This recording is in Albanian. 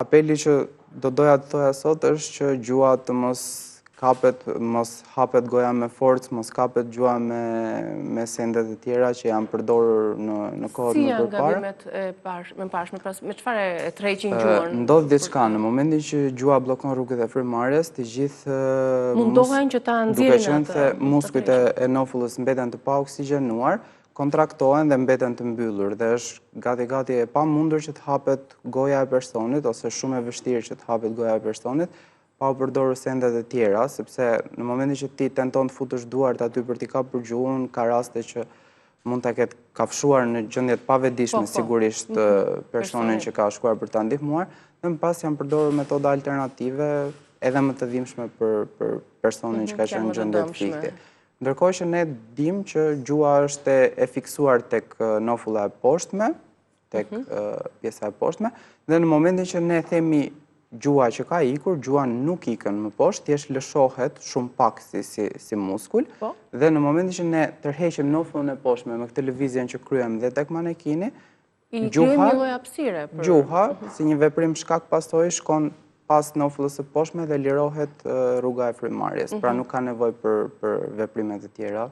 apeli që do doja të thoja sot është që gjua të mos hapet goja me forcë, mos kapet gjua me sendet e tjera që janë përdorur në kohët më përpara. Si janë gabimet me pashme, me çfarë e tërheqin gjuhën? Ndodh diçka, në momentin që gjua bllokon rrugët e frymarrjes, të gjithë mundohen që ta nxjerrin duke qenë se muskujt e enofullës mbeten të pa oksigjenuar, kontraktohen dhe mbeten të mbyllur dhe është gati e pamundur që të hapet goja e personit ose shumë e vështirë që të hapet goja e personit pa u përdorur sendet e tjera, sepse në momentin që ti tenton të futësh duart aty për t'i kapur gjuhën, ka raste që mund ta ketë kafshuar në gjendje të pavetëdijshme sigurisht personin që ka shkuar për ta ndihmuar, dhe më pas janë përdorur metoda alternative edhe më të dhimbshme për personin që ka qenë në gjendje të fikti. Ndërkohë që ne dim që gjua është e fiksuar tek nofulla e poshtme, tek pjesa e poshtme, dhe në momentin që ne themi gjua që ka ikur, gjua nuk ikën më poshtë, thjesht lëshohet shumë pak si muskull, dhe në momentin që ne tërheqim nofullën e poshtme me këtë lëvizjen që kryem dhe tek manekini, gjuha, si një veprim shkak pasojë, shkon pas nofullës së poshtme dhe lirohet rruga e frymarrjes, pra nuk ka nevojë për veprimet e tjera.